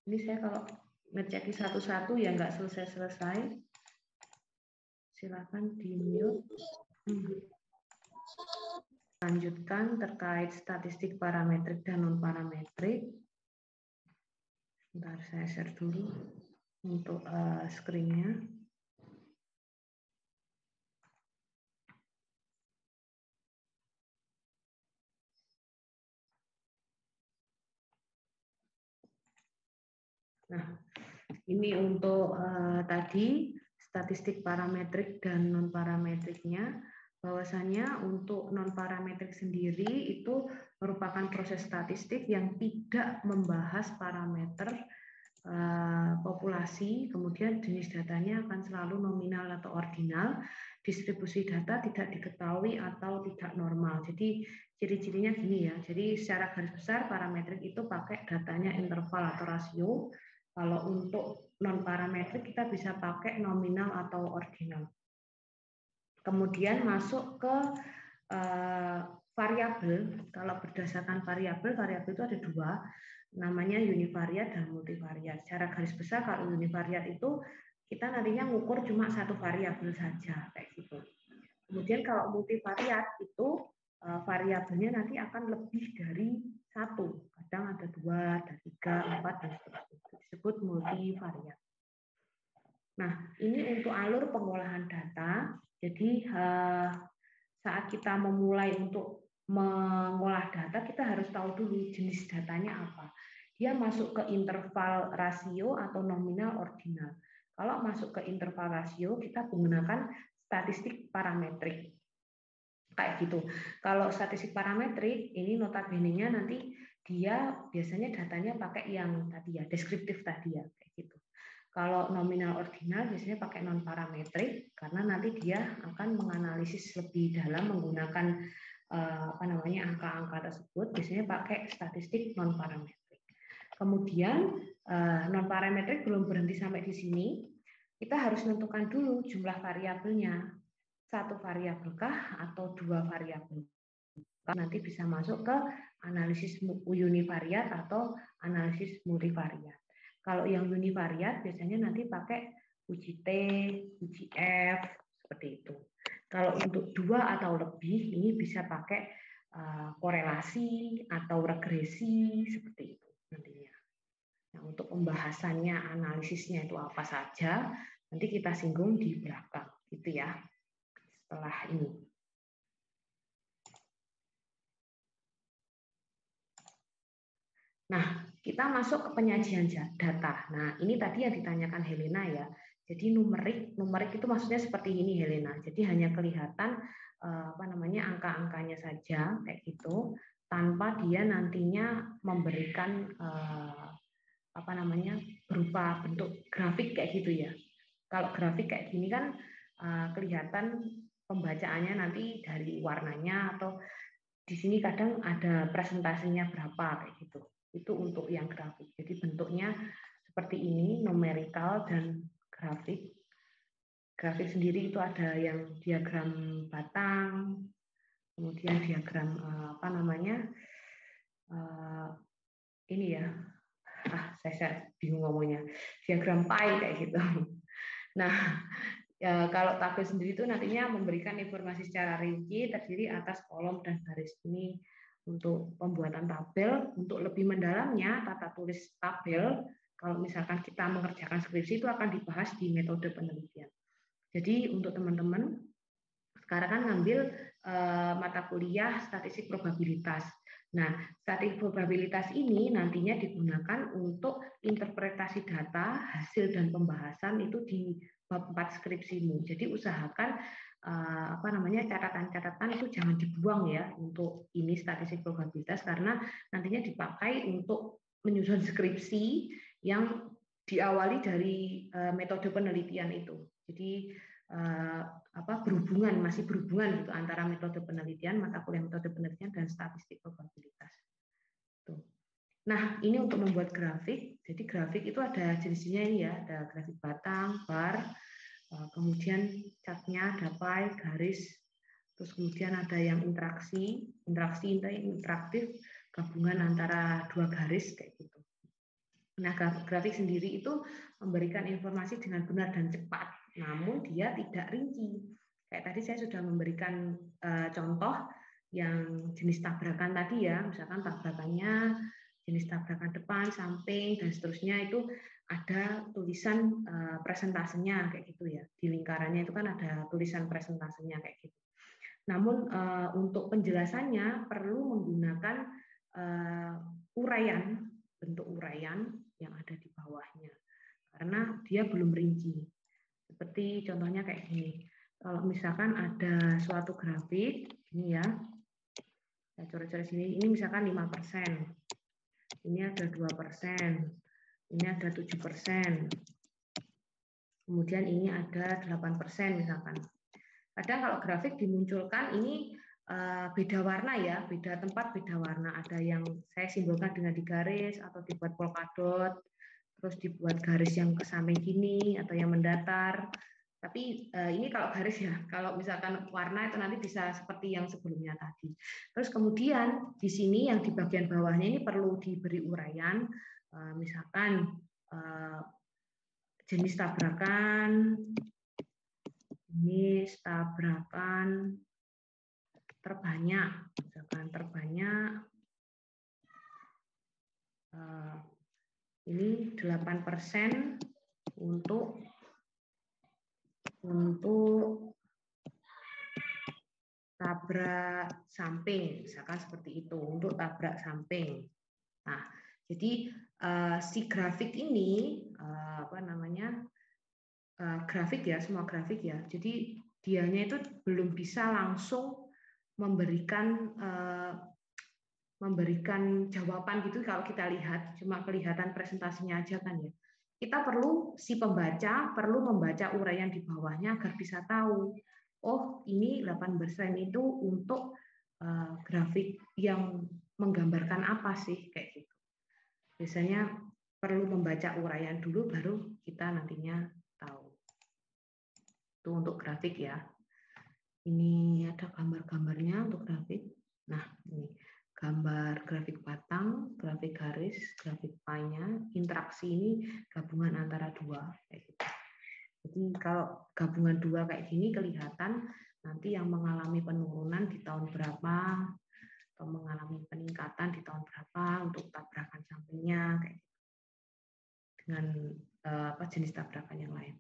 Ini saya kalau ngecek satu-satu ya nggak selesai-selesai. Silakan di-mute. Lanjutkan terkait statistik parametrik dan non-parametrik. Bentar, saya share dulu untuk screen-nya. Nah, ini untuk tadi statistik parametrik dan non-parametriknya. Bahwasannya untuk non-parametrik sendiri itu merupakan proses statistik yang tidak membahas parameter populasi, kemudian jenis datanya akan selalu nominal atau ordinal, distribusi data tidak diketahui atau tidak normal. Jadi ciri-cirinya gini ya, jadi secara garis besar parametrik itu pakai datanya interval atau rasio. Kalau untuk non-parametrik kita bisa pakai nominal atau ordinal. Kemudian masuk ke variabel. Kalau berdasarkan variabel, variabel itu ada dua, namanya univariat dan multivariat. Secara garis besar kalau univariat itu kita nantinya ngukur cuma satu variabel saja kayak gitu. Kemudian kalau multivariat itu variabelnya nanti akan lebih dari satu, kadang ada 2, ada 3, 4 dan seterusnya. Itu disebut multivariat. Nah, ini untuk alur pengolahan data. Jadi saat kita memulai untuk mengolah data, kita harus tahu dulu jenis datanya apa. Dia masuk ke interval rasio atau nominal ordinal. Kalau masuk ke interval rasio, kita menggunakan statistik parametrik. Kayak gitu. Kalau statistik parametrik, ini notabene-nya nanti dia biasanya datanya pakai yang tadi ya, deskriptif tadi ya, kayak gitu. Kalau nominal ordinal biasanya pakai non parametrik karena nanti dia akan menganalisis lebih dalam menggunakan angka-angka tersebut, biasanya pakai statistik non parametrik. Kemudian non parametrik belum berhenti sampai di sini, kita harus menentukan dulu jumlah variabelnya, satu variabelkah atau dua variabel. Nanti bisa masuk ke analisis univariat atau analisis multivariat. Kalau yang univariat biasanya nanti pakai uji T, uji F, seperti itu. Kalau untuk 2 atau lebih, ini bisa pakai korelasi atau regresi, seperti itu nantinya. Nah, untuk pembahasannya, analisisnya itu apa saja, nanti kita singgung di belakang, gitu ya, setelah ini. Nah, kita masuk ke penyajian data. Nah, ini tadi yang ditanyakan Helena ya. Jadi numerik itu maksudnya seperti ini Helena. Jadi hanya kelihatan angka-angkanya saja kayak gitu, tanpa dia nantinya memberikan berupa bentuk grafik kayak gitu ya. Kalau grafik kayak gini kan kelihatan pembacaannya nanti dari warnanya atau di sini kadang ada presentasinya berapa kayak gitu. Itu untuk yang grafik. Jadi bentuknya seperti ini, numerical dan grafik. Grafik sendiri itu ada yang diagram batang, kemudian diagram ini ya. Saya bingung ngomongnya. Diagram pie kayak gitu. Nah, ya, kalau tabel sendiri itu nantinya memberikan informasi secara rinci terdiri atas kolom dan garis. Ini untuk pembuatan tabel. Untuk lebih mendalamnya, tata tulis tabel, kalau misalkan kita mengerjakan skripsi itu akan dibahas di metode penelitian. Jadi untuk teman-teman, sekarang kan ngambil mata kuliah statistik probabilitas. Nah, statistik probabilitas ini nantinya digunakan untuk interpretasi data, hasil dan pembahasan itu di bab 4 skripsimu. Jadi usahakan catatan-catatan itu jangan dibuang ya untuk ini statistik probabilitas karena nantinya dipakai untuk menyusun skripsi yang diawali dari metode penelitian itu. Jadi masih berhubungan gitu antara metode penelitian, mata kuliah metode penelitian dan statistik probabilitas. Tuh. Nah, ini untuk membuat grafik. Jadi grafik itu ada jenisnya ini ya, ada grafik batang, bar, kemudian catnya ada pie, garis, terus kemudian ada yang interaktif, gabungan antara dua garis kayak gitu. Nah, grafik sendiri itu memberikan informasi dengan benar dan cepat, namun dia tidak rinci. Kayak tadi saya sudah memberikan contoh yang jenis tabrakan tadi ya, misalkan tabrakannya jenis tabrakan depan, samping, dan seterusnya itu ada tulisan presentasenya kayak gitu ya. Di lingkarannya itu kan ada tulisan presentasenya kayak gitu. Namun untuk penjelasannya perlu menggunakan uraian, bentuk uraian yang ada di bawahnya, karena dia belum rinci. Seperti contohnya kayak gini. Kalau misalkan ada suatu grafik, ini ya, saya coret-coret sini, ini misalkan 5%, ini ada 2%, ini ada 7%, kemudian ini ada 8% misalkan. Kadang kalau grafik dimunculkan ini beda warna ya, beda tempat, beda warna. Ada yang saya simbolkan dengan digaris atau dibuat polkadot, terus dibuat garis yang ke samping gini atau yang mendatar. Tapi ini kalau garis ya, kalau misalkan warna itu nanti bisa seperti yang sebelumnya tadi. Terus kemudian di sini yang di bagian bawahnya ini perlu diberi uraian, misalkan jenis tabrakan, jenis tabrakan terbanyak, misalkan terbanyak ini 8% untuk tabrak samping, misalkan seperti itu untuk tabrak samping. Nah, jadi si grafik ini grafik ya, semua grafik ya. Jadi dianya itu belum bisa langsung memberikan jawaban gitu kalau kita lihat, cuma kelihatan presentasinya aja kan ya. Kita perlu, si pembaca perlu membaca uraian di bawahnya agar bisa tahu, oh ini 8% itu untuk grafik yang menggambarkan apa sih, kayak gitu. Biasanya perlu membaca uraian dulu baru kita nantinya tahu. Itu untuk grafik ya. Ini ada gambar-gambarnya untuk grafik. Nah, ini gambar grafik batang, grafik garis, grafik pie-nya, interaksi ini gabungan antara dua. Kayak gitu. Jadi kalau gabungan dua kayak gini kelihatan nanti yang mengalami penurunan di tahun berapa, atau mengalami peningkatan di tahun berapa untuk tabrakan sampingnya, kayak gitu. Dengan jenis tabrakan yang lain.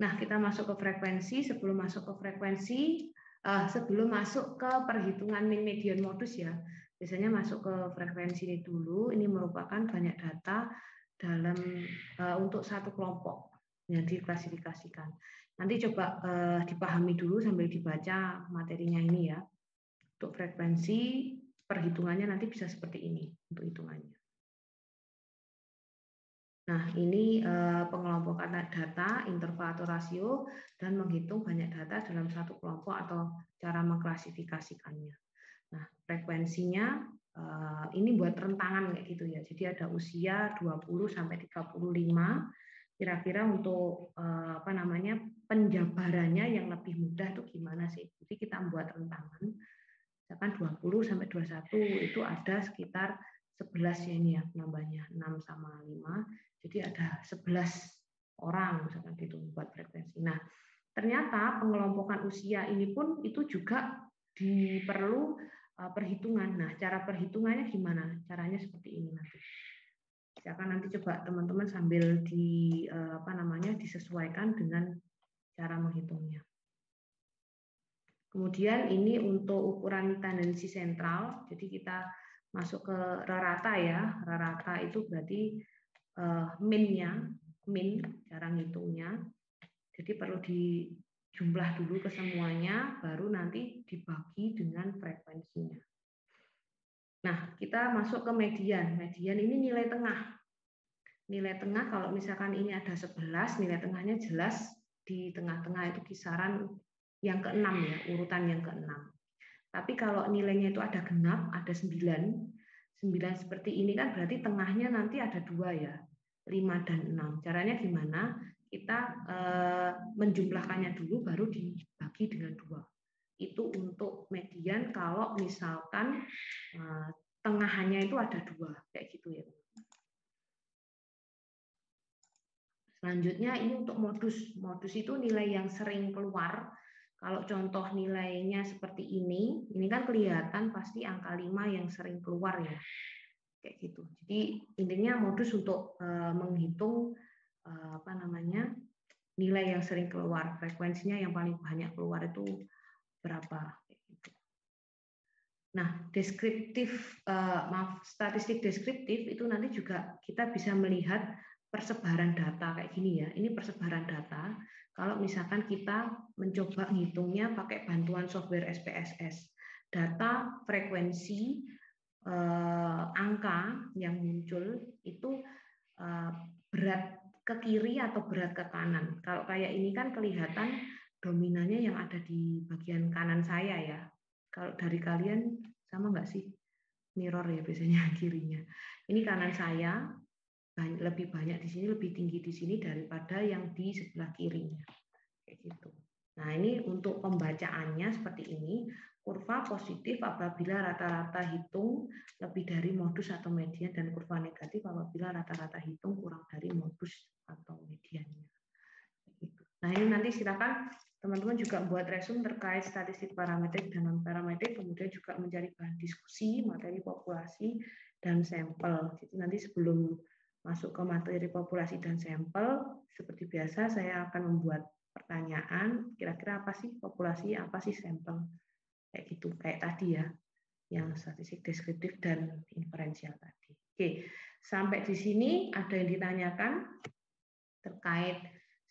Nah, kita masuk ke frekuensi. Sebelum masuk ke frekuensi, sebelum masuk ke perhitungan min median modus ya, biasanya masuk ke frekuensi ini dulu. Ini merupakan banyak data dalam untuk satu kelompok yang diklasifikasikan. Nanti coba dipahami dulu sambil dibaca materinya ini ya. Untuk frekuensi perhitungannya nanti bisa seperti ini untuk hitungannya. Nah, ini pengelompokan data, interval atau rasio, dan menghitung banyak data dalam satu kelompok atau cara mengklasifikasikannya. Nah, frekuensinya ini buat rentangan kayak gitu ya. Jadi ada usia 20 sampai 35. Kira-kira untuk penjabarannya yang lebih mudah itu gimana sih? Jadi kita membuat rentangan. Misalkan 20 sampai 21 itu ada sekitar 11 ya ini ya nambahnya 6 sama 5. Jadi ada 11 orang misalkan gitu buat frekuensi. Nah, ternyata pengelompokan usia ini pun itu juga diperlu perhitungan. Nah, cara perhitungannya gimana? Caranya seperti ini nanti. Misalkan nanti coba teman-teman sambil disesuaikan dengan cara menghitungnya. Kemudian ini untuk ukuran tendensi sentral. Jadi kita masuk ke rata ya. Rata itu berarti min-nya, cara ngitungnya. Jadi perlu dijumlah dulu ke semuanya, baru nanti dibagi dengan frekuensinya. Nah, kita masuk ke median. Median ini nilai tengah. Nilai tengah kalau misalkan ini ada 11, nilai tengahnya jelas di tengah-tengah itu kisaran yang ke-6 ya, urutan yang ke-6. Tapi kalau nilainya itu ada genap, ada 9 seperti ini kan berarti tengahnya nanti ada 2 ya. 5 dan 6. Caranya gimana? Kita menjumlahkannya dulu baru dibagi dengan 2. Itu untuk median kalau misalkan tengahannya itu ada 2 kayak gitu ya. Selanjutnya ini untuk modus. Modus itu nilai yang sering keluar. Kalau contoh nilainya seperti ini kan kelihatan pasti angka 5 yang sering keluar ya. Kayak gitu. Jadi intinya modus untuk menghitung nilai yang sering keluar, frekuensinya yang paling banyak keluar itu berapa. Nah, statistik deskriptif itu nanti juga kita bisa melihat persebaran data kayak gini ya. Ini persebaran data. Kalau misalkan kita mencoba menghitungnya pakai bantuan software SPSS, data frekuensi angka yang muncul itu berat ke kiri atau berat ke kanan. Kalau kayak ini kan kelihatan dominannya yang ada di bagian kanan saya ya. Kalau dari kalian sama nggak sih? Mirror ya biasanya kirinya. Ini kanan saya lebih banyak di sini, lebih tinggi di sini daripada yang di sebelah kirinya. Kayak gitu. Nah, ini untuk pembacaannya seperti ini. Kurva positif apabila rata-rata hitung lebih dari modus atau median, dan kurva negatif apabila rata-rata hitung kurang dari modus atau mediannya. Nah, ini nanti silakan teman-teman juga buat resume terkait statistik parametrik dan non-parametrik, kemudian juga mencari bahan diskusi, materi populasi, dan sampel. Jadi nanti sebelum masuk ke materi populasi dan sampel, seperti biasa saya akan membuat pertanyaan, kira-kira apa sih populasi, apa sih sampel. Kayak gitu, kayak tadi ya, yang statistik deskriptif dan inferensial tadi. Oke, sampai di sini ada yang ditanyakan terkait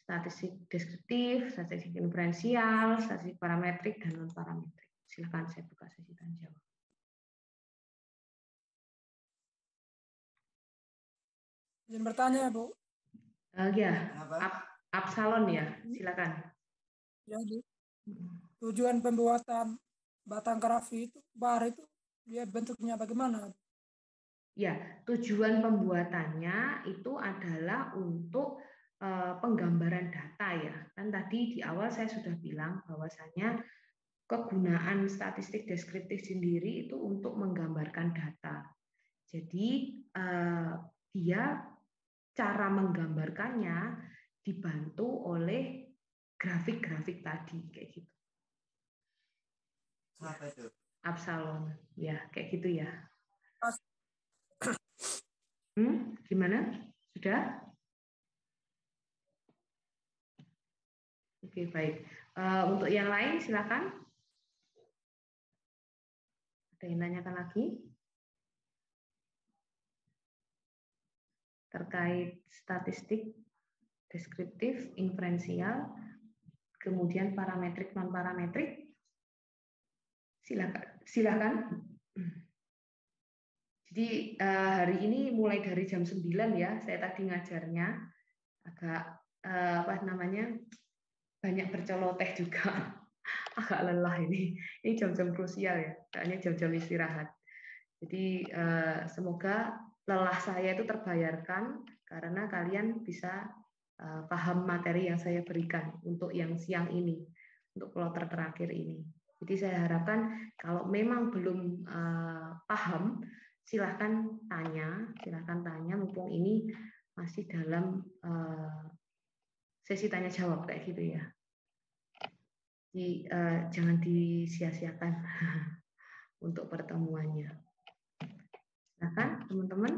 statistik deskriptif, statistik inferensial, statistik parametrik, dan non-parametrik. Silakan saya buka sesi tanya jawab. Izin bertanya, Bu. Ya, Absalon ya, silakan. Jadi, tujuan pembuatan batang grafi itu, bar itu, dia bentuknya bagaimana? Ya, tujuan pembuatannya itu adalah untuk penggambaran data ya. Kan tadi di awal saya sudah bilang bahwasanya kegunaan statistik deskriptif sendiri itu untuk menggambarkan data. Jadi dia cara menggambarkannya dibantu oleh grafik-grafik tadi kayak gitu. Apa itu? Absalon, ya kayak gitu ya. Gimana? Sudah? Oke, baik. Untuk yang lain silakan. Ada yang nanyakan lagi? Terkait statistik deskriptif, inferensial, kemudian parametrik, non-parametrik. Silakan. Jadi hari ini mulai dari jam 9 ya, saya tadi ngajarnya agak banyak berceloteh juga. Agak lelah ini. Ini jam-jam krusial ya, kayaknya jam-jam istirahat. Jadi semoga lelah saya itu terbayarkan karena kalian bisa paham materi yang saya berikan untuk yang siang ini, untuk kloter terakhir ini. Jadi saya harapkan kalau memang belum paham, silahkan tanya mumpung ini masih dalam sesi tanya jawab kayak gitu ya. Jadi jangan disia-siakan untuk pertemuannya. Silakan teman-teman.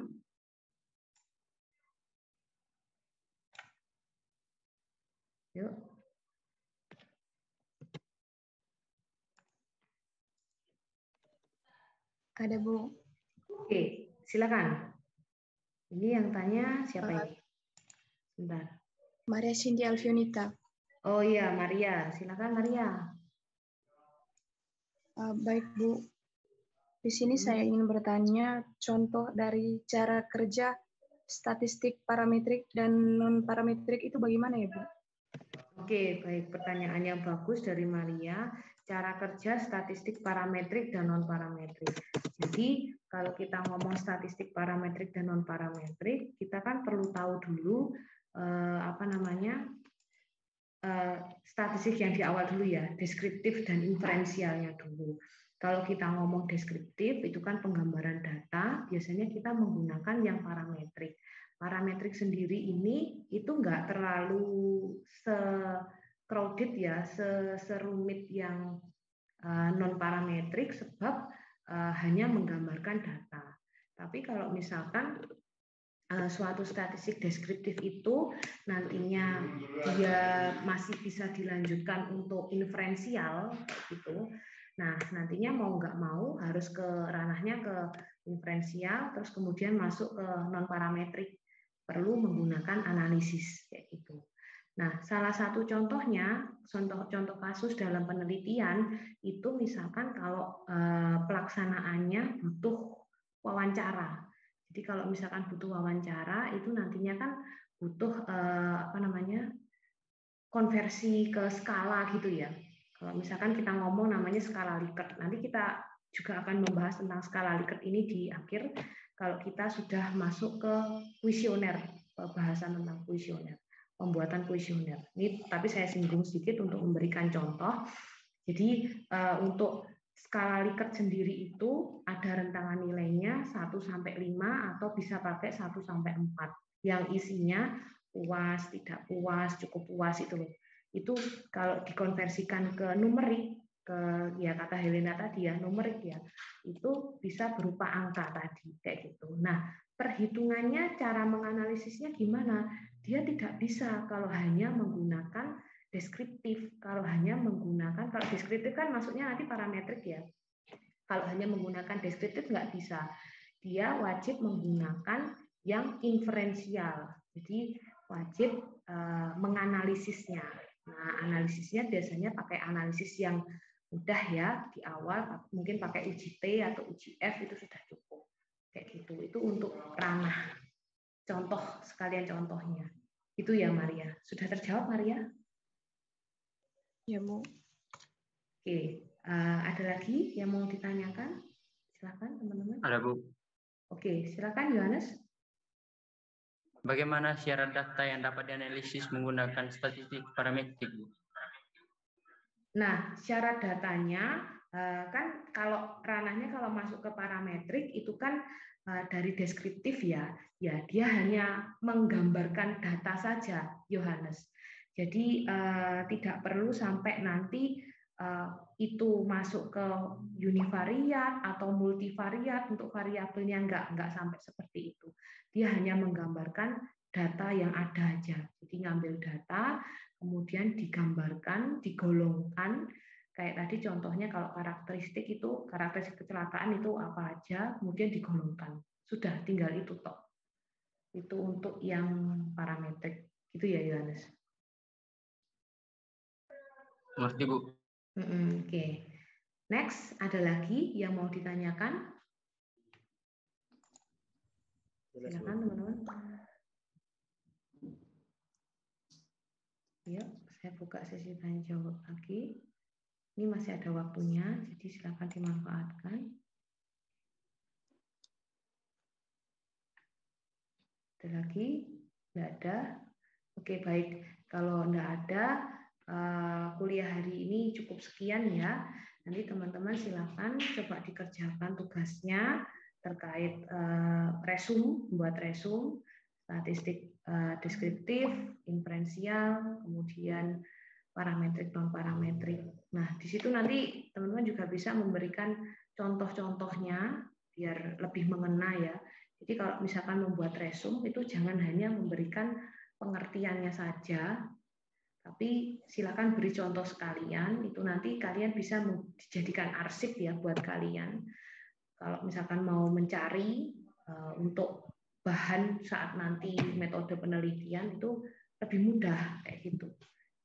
Yuk. Ada, Bu. Oke, silakan. Ini yang tanya siapa ini? Sebentar. Maria Cindy Alfionita. Oh iya, Maria. Silakan Maria. Baik, Bu. Di sini saya ingin bertanya contoh dari cara kerja statistik parametrik dan non-parametrik itu bagaimana ya, Bu? Oke, baik. Pertanyaan yang bagus dari Maria. Cara kerja statistik parametrik dan non-parametrik. Jadi, kalau kita ngomong statistik parametrik dan non-parametrik, kita kan perlu tahu dulu statistik yang di awal dulu ya, deskriptif dan inferensialnya dulu. Kalau kita ngomong deskriptif, itu kan penggambaran data, biasanya kita menggunakan yang parametrik. parametrik sendiri ini itu nggak terlalu crowded ya, serumit yang non parametrik sebab hanya menggambarkan data. Tapi kalau misalkan suatu statistik deskriptif itu nantinya dia masih bisa dilanjutkan untuk inferensial gitu. Nah, nantinya mau nggak mau harus ke ranahnya ke inferensial, terus kemudian masuk ke non parametrik, perlu menggunakan analisis kayak gitu. Nah, salah satu contohnya, contoh kasus dalam penelitian itu misalkan kalau pelaksanaannya butuh wawancara. Jadi kalau misalkan butuh wawancara itu nantinya kan butuh konversi ke skala gitu ya. Kalau misalkan kita ngomong namanya skala Likert, nanti kita juga akan membahas tentang skala Likert ini di akhir kalau kita sudah masuk ke kuesioner, pembahasan tentang kuesioner, pembuatan kuesioner. Ini tapi saya singgung sedikit untuk memberikan contoh. Jadi untuk skala Likert sendiri itu ada rentangan nilainya 1 sampai 5 atau bisa pakai 1 sampai 4 yang isinya puas, tidak puas, cukup puas itu loh. Itu kalau dikonversikan ke numerik, ke ya kata Helena tadi ya, numerik ya, itu bisa berupa angka tadi kayak gitu. Nah, perhitungannya cara menganalisisnya gimana? Dia tidak bisa kalau hanya menggunakan deskriptif. Kalau hanya menggunakan, kalau deskriptif kan maksudnya nanti parametrik ya. Kalau hanya menggunakan deskriptif nggak bisa. Dia wajib menggunakan yang inferensial. Jadi wajib menganalisisnya. Nah, analisisnya biasanya pakai analisis yang mudah ya di awal, mungkin pakai uji T atau uji F itu sudah cukup. Kayak gitu. Itu untuk ranah. Contoh sekalian contohnya. Itu ya Maria. Sudah terjawab Maria? Ya, Bu. Oke, ada lagi yang mau ditanyakan? Silakan teman-teman. Ada, Bu. Oke, silakan Yohanes. Bagaimana syarat data yang dapat dianalisis menggunakan statistik parametrik, Bu? Nah, syarat datanya kan kalau ranahnya kalau masuk ke parametrik itu kan dari deskriptif ya. Ya, dia hanya menggambarkan data saja, Yohanes. Jadi tidak perlu sampai nanti itu masuk ke univariat atau multivariat untuk variabelnya enggak sampai seperti itu. Dia hanya menggambarkan data yang ada aja. Jadi ngambil data, kemudian digambarkan, digolongkan. Kayak tadi contohnya kalau karakteristik itu, karakteristik kecelakaan itu apa aja, kemudian digolongkan. Sudah tinggal itu toh. Itu untuk yang parametrik. Gitu ya Yohanes. Ngerti, Bu. Oke. Next, ada lagi yang mau ditanyakan? Silakan teman-teman. Yuk, saya buka sesi tanya jawab lagi. Ini masih ada waktunya, jadi silakan dimanfaatkan. Ada lagi? Tidak ada? Oke, baik. Kalau tidak ada, kuliah hari ini cukup sekian ya. Nanti teman-teman silakan coba dikerjakan tugasnya terkait resum, membuat resum, statistik deskriptif, inferensial, kemudian parametrik non parametrik. Nah, di situ nanti teman-teman juga bisa memberikan contoh-contohnya biar lebih mengena ya. Jadi kalau misalkan membuat resum itu jangan hanya memberikan pengertiannya saja, tapi silakan beri contoh sekalian. Itu nanti kalian bisa dijadikan arsip ya buat kalian. Kalau misalkan mau mencari untuk bahan saat nanti metode penelitian itu lebih mudah kayak gitu.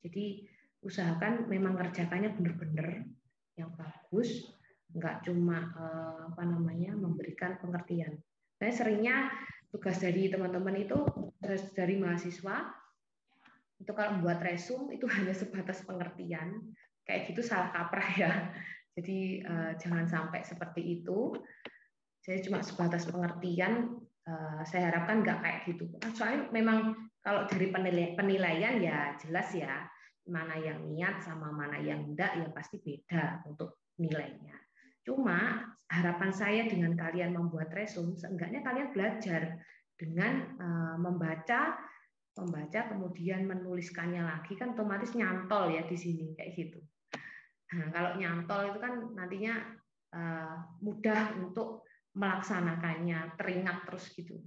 Jadi usahakan memang ngerjakannya benar-benar yang bagus, nggak cuma memberikan pengertian. Saya seringnya tugas dari teman-teman itu dari mahasiswa itu kalau membuat resum itu hanya sebatas pengertian, kayak gitu salah kaprah ya. Jadi jangan sampai seperti itu. Saya cuma sebatas pengertian. Saya harapkan nggak kayak gitu. Soalnya memang kalau dari penilaian ya jelas ya mana yang niat sama mana yang enggak ya pasti beda untuk nilainya. Cuma harapan saya dengan kalian membuat resum, seenggaknya kalian belajar dengan membaca kemudian menuliskannya lagi, kan otomatis nyantol ya di sini kayak gitu. Nah, kalau nyantol itu kan nantinya mudah untuk melaksanakannya, teringat terus gitu.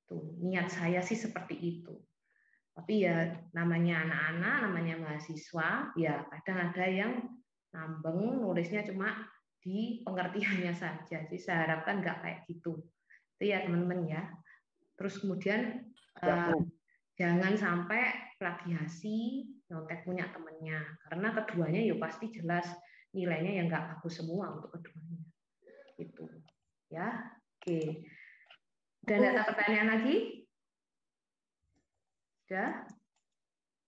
Tuh, niat saya sih seperti itu. Tapi ya namanya anak-anak, namanya mahasiswa, ya kadang ada yang nambeng nulisnya cuma di pengertiannya saja. Jadi saya harapkan nggak kayak gitu. Itu ya teman-teman ya. Terus kemudian jangan sampai plagiasi nyontek punya temannya, karena keduanya ya pasti jelas nilainya yang nggak bagus semua untuk keduanya. Gitu ya. Oke. Dan ada pertanyaan lagi? Sudah?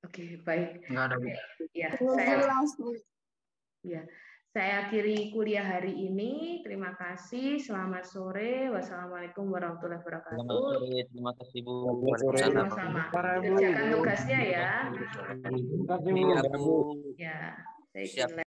Oke, baik. Enggak ada, Bu. Ya, Jelas, Bu. Ya, saya akhiri kuliah hari ini. Terima kasih. Selamat sore. Wassalamualaikum warahmatullahi wabarakatuh. Selamat sore, terima kasih Bu. Sama-sama. Kerjakan tugasnya ya. Iya Bu. Ya, saya